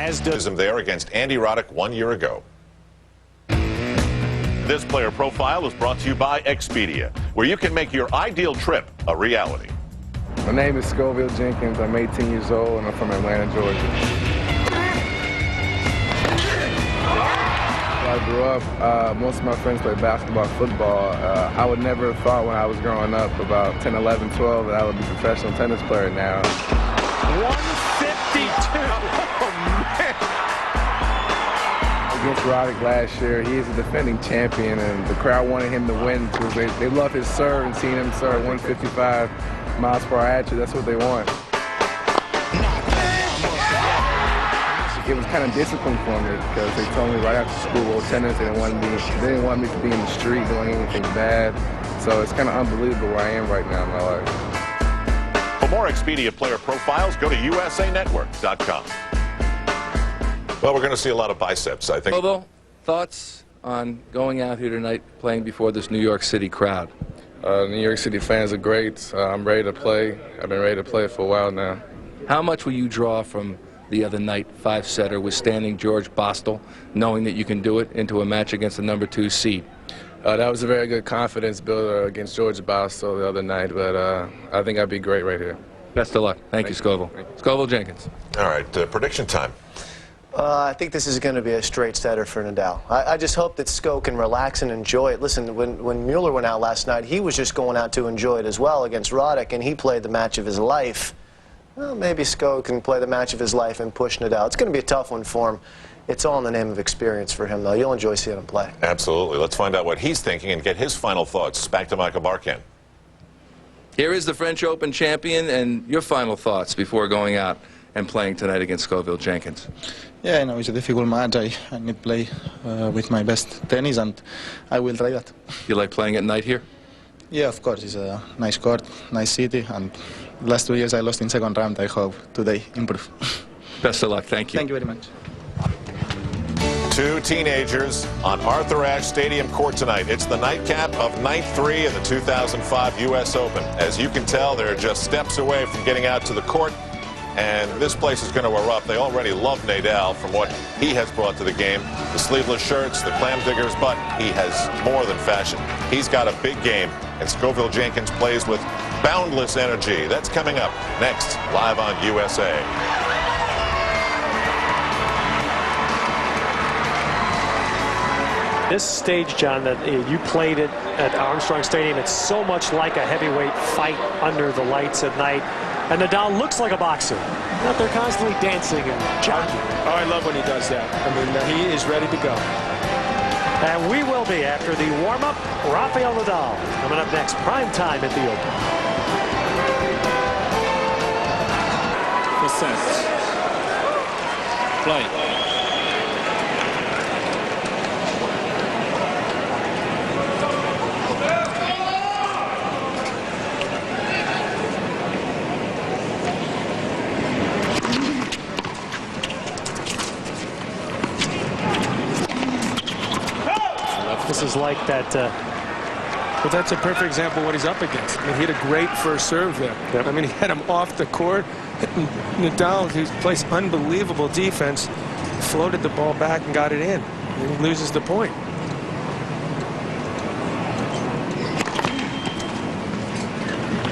as does him there against Andy Roddick 1 year ago. This player profile is brought to you by Expedia, where you can make your ideal trip a reality. My name is Scoville Jenkins. I'm 18 years old, and I'm from Atlanta, Georgia. I grew up, most of my friends played basketball, football. I would never have thought when I was growing up, about 10, 11, 12, that I would be a professional tennis player now. 152. Oh, man. Against Roddick last year, he is a defending champion, and the crowd wanted him to win because they love his serve, and seeing him serve 155 miles per hour at you, that's what they want. It was kind of disciplined for me because they told me right after school, well, tennis, they didn't want me to be in the street doing anything bad. So it's kind of unbelievable where I am right now in my life. For more Expedia player profiles, go to usanetwork.com. Well, we're going to see a lot of biceps, I think. Bobo, thoughts on going out here tonight playing before this New York City crowd? New York City fans are great. I'm ready to play. I've been ready to play for a while now. How much will you draw from the other night, 5-setter, withstanding George Bostel, knowing that you can do it, into a match against the #2 seed? That was a very good confidence builder against George Bostel the other night, but I think I'd be great right here. Best of luck. Thank you, Scoville. Scoville Jenkins. All right, prediction time. I think this is going to be a straight setter for Nadal. I just hope that Sko can relax and enjoy it. Listen, when Mueller went out last night, he was just going out to enjoy it as well against Roddick, and he played the match of his life. Well, maybe Sko can play the match of his life and push Nadal. It's going to be a tough one for him. It's all in the name of experience for him, though. You'll enjoy seeing him play. Absolutely. Let's find out what he's thinking and get his final thoughts. Back to Michael Barkan. Here is the French Open champion, and your final thoughts before going out and playing tonight against Scoville Jenkins. Yeah, I know it's a difficult match. I need to play with my best tennis, and I will try that. You like playing at night here? Yeah, of course. It's a nice court, nice city, and last 2 years I lost in second round. I hope today improve. Best of luck. Thank you. Thank you very much. Two teenagers on Arthur Ashe Stadium court tonight. It's the nightcap of night 3 in the 2005 U.S. Open. As you can tell, they're just steps away from getting out to the court, and this place is going to erupt. They already love Nadal from what he has brought to the game. The sleeveless shirts, the clam diggers, but he has more than fashion. He's got a big game, and Scoville Jenkins plays with boundless energy. That's coming up next, live on USA. This stage, John, that you played it at Armstrong Stadium, it's so much like a heavyweight fight under the lights at night. And Nadal looks like a boxer. Out there constantly dancing and jogging. Oh, I love when he does that. I mean, he is ready to go. And we will be after the warm-up. Rafael Nadal coming up next, prime time at the Open. For set. Play. This is like that. But that's a perfect example of what he's up against. I mean, he had a great first serve there. Yep. I mean, he had him off the court. Nadal, who plays unbelievable defense, floated the ball back and got it in. And he loses the point.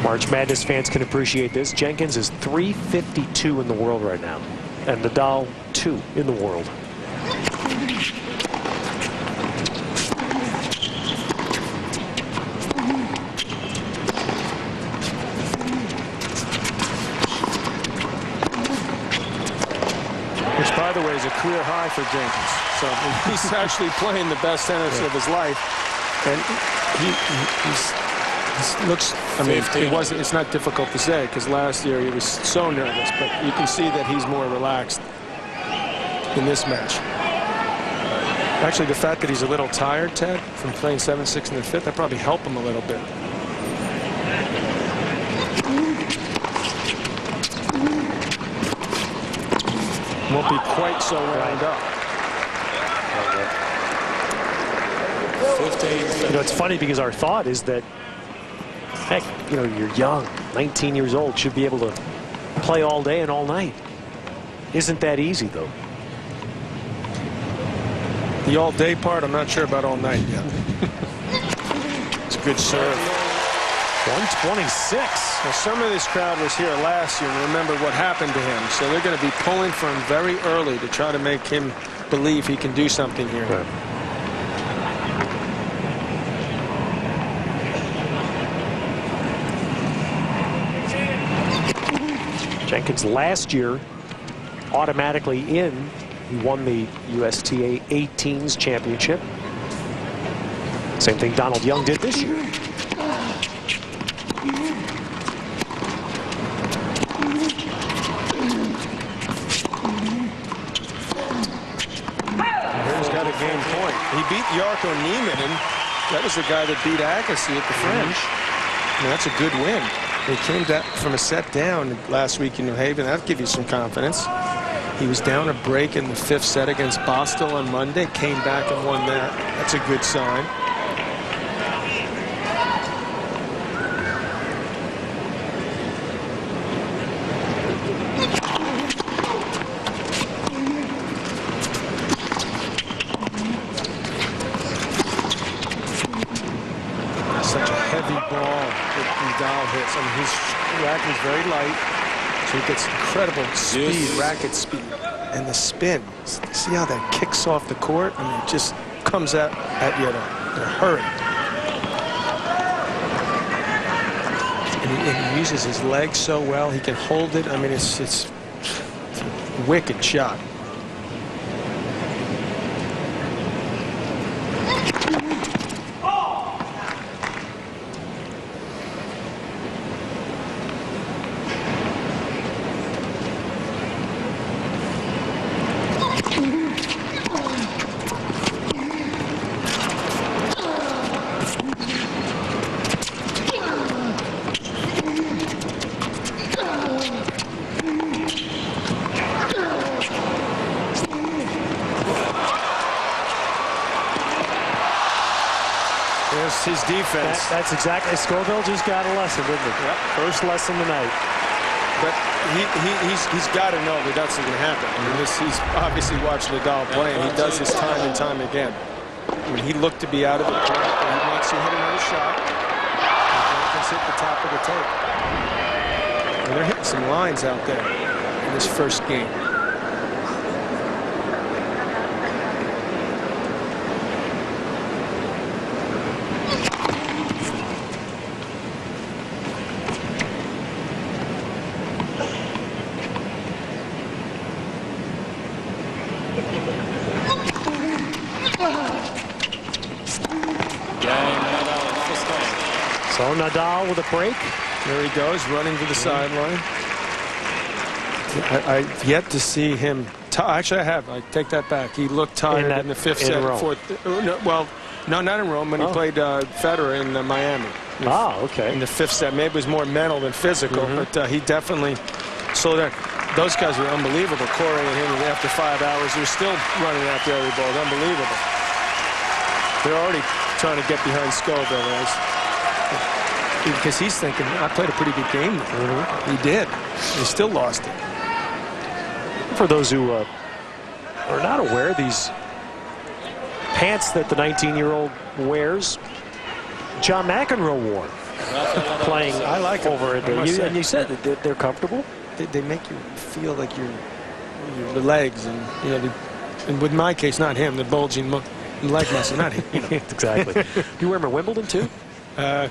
March Madness fans can appreciate this. Jenkins is 352 in the world right now, and Nadal 2 in the world. Which, by the way, is a career high for Jenkins. So he's actually playing the best tennis of his life, and he looks. I mean, it's not difficult to say because last year he was so nervous, but you can see that he's more relaxed in this match. Actually, the fact that he's a little tired, Ted, from playing 7-6 in the 5th, that probably helped him a little bit. Won't be quite so wound up. You know, it's funny because our thought is that, heck, you know, you're young, 19 years old, should be able to play all day and all night. Isn't that easy, though? The all-day part, I'm not sure about all night yet. It's a good serve. 126. Now, some of this crowd was here last year and remember what happened to him. So they're going to be pulling for him very early to try to make him believe he can do something here. Right. Jenkins last year automatically in. He won the USTA 18s championship. Same thing Donald Young did this year. Here's got a game point. He beat Jarko Niemann, and that was the guy that beat Agassi at the French. I mean, that's a good win. They came from a set down last week in New Haven. That'll give you some confidence. He was down a break in the 5th set against Bostel on Monday, came back and won that. That's a good sign. Such a heavy ball that Nadal hits. I mean, his racket is very light. So he gets incredible speed, racket speed, and the spin. See how that kicks off the court? I mean, it just comes at you in a hurry. And he uses his legs so well. He can hold it. I mean, it's a wicked shot. His defense. That's exactly. Scoville just got a lesson, didn't he? Yep. First lesson tonight. But he's got to know that that's going to happen. I mean, he's obviously watched Nadal play, and he does this time and time again. I mean, he looked to be out of it, but he makes you hit another shot. And Jenkins hit the top of the tape. And they're hitting some lines out there in this first game. So Nadal with a break. There he goes, running to the sideline. I've yet to see him. Actually, I have. I take that back. He looked tired in the 5th set. No, not in Rome. When he played Federer in Miami. Okay. In the 5th set, maybe it was more mental than physical, but he definitely. So those guys were unbelievable. Corey and him, after 5 hours, they're still running after every ball. Unbelievable. They're already trying to get behind Scoville, because he's thinking, I played a pretty good game. He did. He still lost it. For those who are not aware, these pants that the 19-year-old wears, John McEnroe wore playing I like over it. And you said that they're comfortable. They make you feel like your legs, and and with my case, not him, the bulging leg muscle, not him. Exactly. You wear them at Wimbledon too? A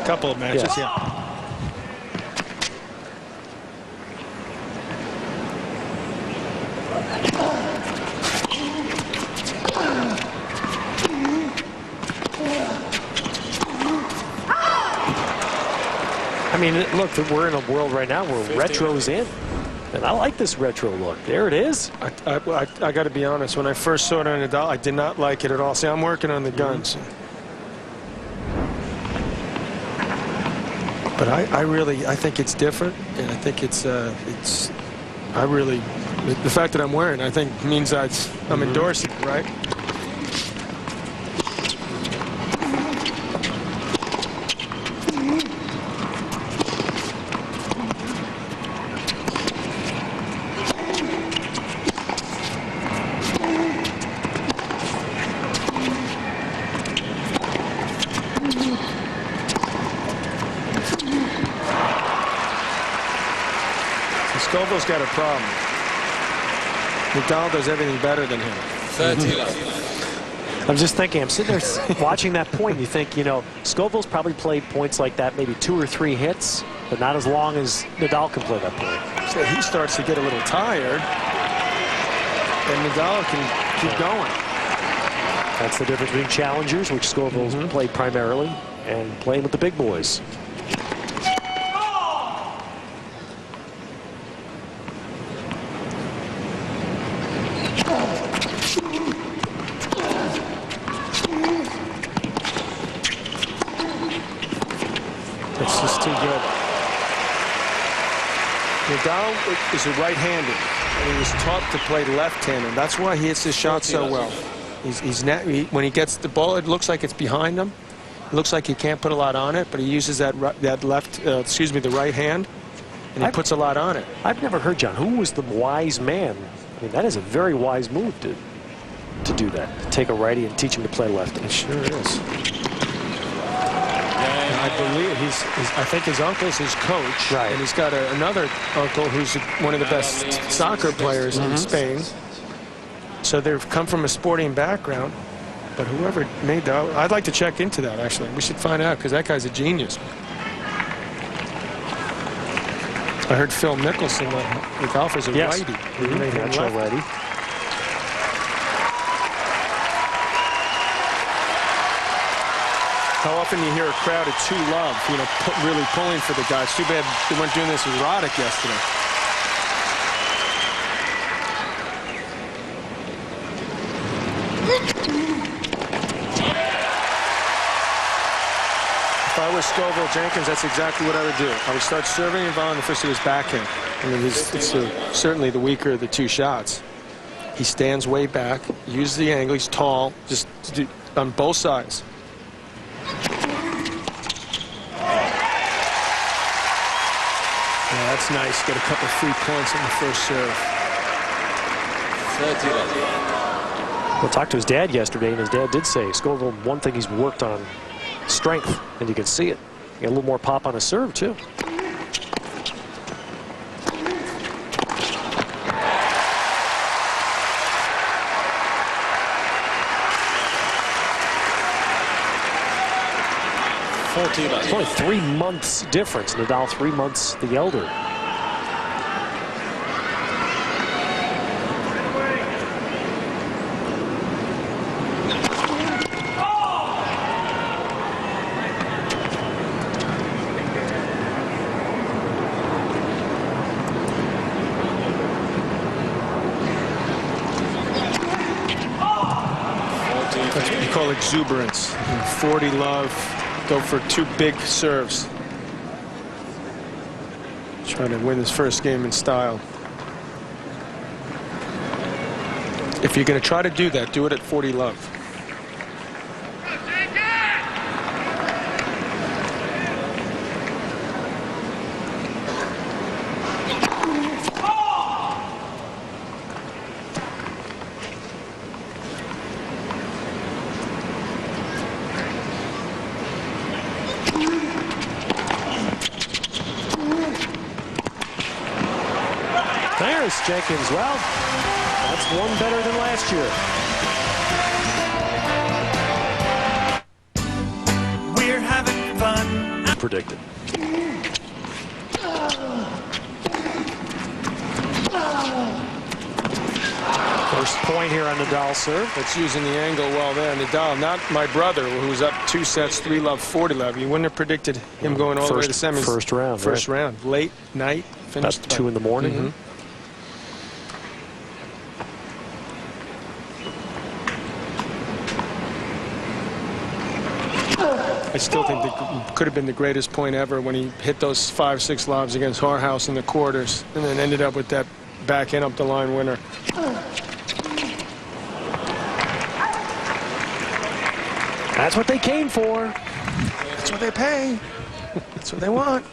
couple of matches, yeah. I mean, look, we're in a world right now where retro's in. And I like this retro look. There it is. I got to be honest. When I first saw it on Nadal, I did not like it at all. See, I'm working on the guns. But I think it's different, and I think the fact that I'm wearing, I think means that I'm endorsing it, right? Scoville's got a problem. Nadal does everything better than him. 30 love. I'm just thinking, I'm sitting there watching that point, and you think, you know, Scoville's probably played points like that, maybe 2 or 3 hits, but not as long as Nadal can play that point. So he starts to get a little tired, and Nadal can keep going. That's the difference between challengers, which Scoville's played primarily, and playing with the big boys. It's just too good. Nadal is a right-handed, and he was taught to play left-handed. That's why he hits his shot so well. When he gets the ball, it looks like it's behind him. It looks like he can't put a lot on it, but he uses the right hand, and he puts a lot on it. I've never heard, John, who was the wise man? I mean, that is a very wise move to do that. To take a righty and teach him to play lefty. It sure is. I believe I think his uncle's his coach, right. And he's got another uncle who's one of the best soccer players in Spain. So they've come from a sporting background. But whoever made that, I'd like to check into that, actually. We should find out, because that guy's a genius. I heard Phil Mickelson, the golfer's a righty. Natural righty. How often you hear a crowd at 2 love, you know, really pulling for the guy. It's too bad they weren't doing this with Roddick yesterday. If I was Scoville Jenkins, that's exactly what I would do. I would start serving and volleying the first to his backhand. I mean, it's certainly the weaker of the 2 shots. He stands way back, uses the angle, he's tall, just on both sides. Yeah, that's nice. Get a couple free points on the first serve. 30 love. Well, talked to his dad yesterday, and his dad did say Scoville, one thing he's worked on, strength, and you can see it. Got a little more pop on his serve, too. It's only 3 months difference. Nadal 3 months the elder. That's what you call exuberance. 40 love. Go for 2 big serves. Trying to win his first game in style. If you're going to try to do that, do it at 40 love. There's Jenkins. Well, that's 1 better than last year. We're having fun. Predicted. First point here on Nadal's serve. That's using the angle well there. Nadal, not my brother, who was up 2 sets, 3 love, 40 love. You wouldn't have predicted him going all the way to the semis. First round. First round. Late night. Finished about 2 in the morning. I still think that could have been the greatest point ever when he hit those 5, 6 lobs against Harhouse in the quarters and then ended up with that backhand up the line winner. That's what they came for. That's what they pay. That's what they want.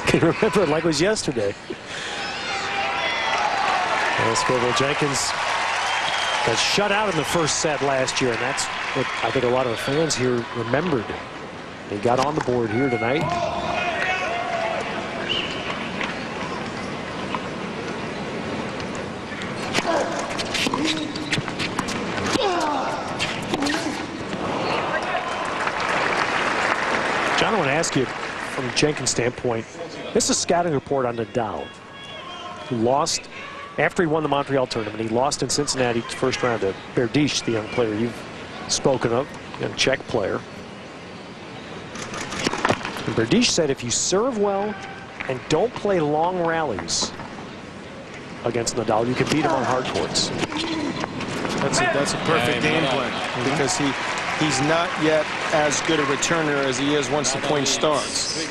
Can you remember it like it was yesterday? Scoville Jenkins got shut out in the first set last year, and that's what I think a lot of the fans here remembered. They got on the board here tonight. John, I want to ask you, from Jenkins' standpoint, this is a scouting report on Nadal, who lost after he won the Montreal tournament. He lost in Cincinnati first round to Berdych, the young player you've spoken of, a Czech player. And Berdych said if you serve well and don't play long rallies against Nadal, you can beat him on hard courts. That's a perfect game plan, because he's not yet as good a returner as he is once the point starts.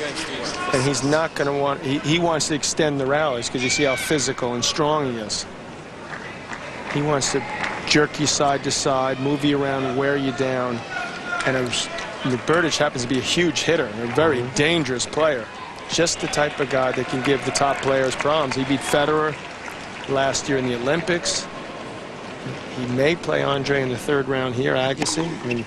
And he's not going to want, he wants to extend the rallies, because you see how physical and strong he is. He wants to jerk you side to side, move you around, and wear you down. And Berdych happens to be a huge hitter, and a very dangerous player. Just the type of guy that can give the top players problems. He beat Federer last year in the Olympics. He may play Andre in the third round here, Agassi. I mean,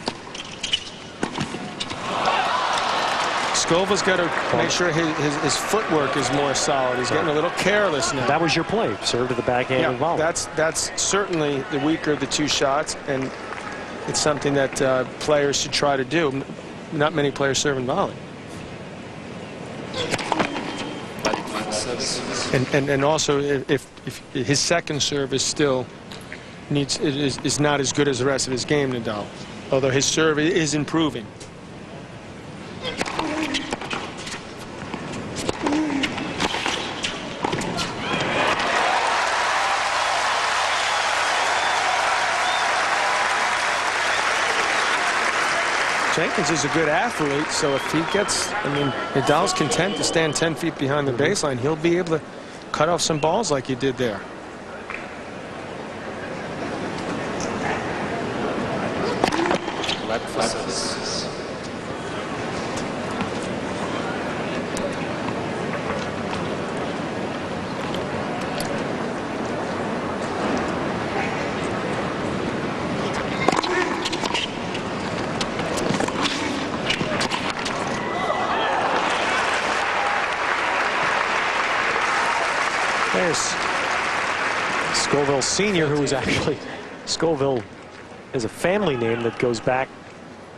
Scoville's got to make sure his footwork is more solid. He's getting a little careless now. That was your play, serve to the backhand and volley. That's certainly the weaker of the two shots, and it's something that players should try to do. Not many players serve and volley. And also, if his second serve is still is not as good as the rest of his game, Nadal, although his serve is improving. Jenkins is a good athlete, so if he gets, I mean, Nadal's content to stand 10 feet behind the baseline, he'll be able to cut off some balls like he did there. There's Scoville Sr., who was actually, Scoville is a family name that goes back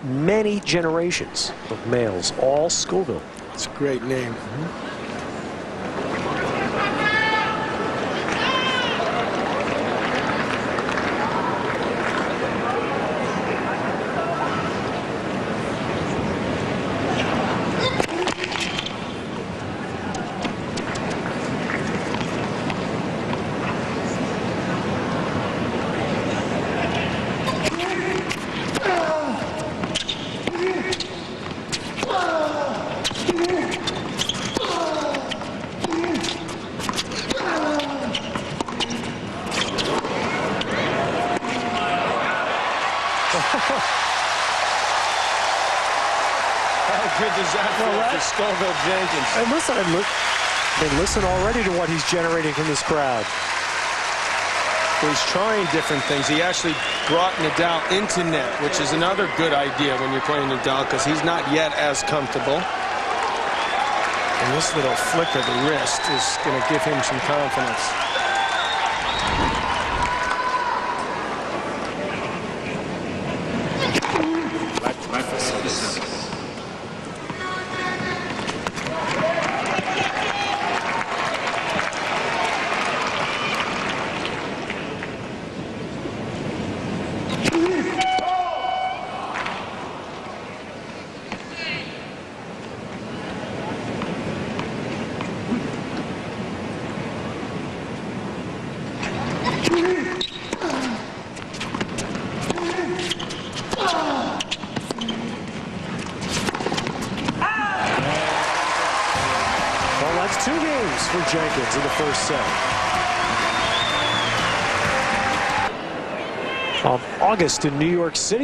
many generations of males, all Scoville. It's a great name. How good does that feel for Scoville Jenkins? And listen already to what he's generating from this crowd. He's trying different things. He actually brought Nadal into net, which is another good idea when you're playing Nadal, because he's not yet as comfortable. And this little flick of the wrist is going to give him some confidence. That's 2 games for Jenkins in the first set. August in New York City.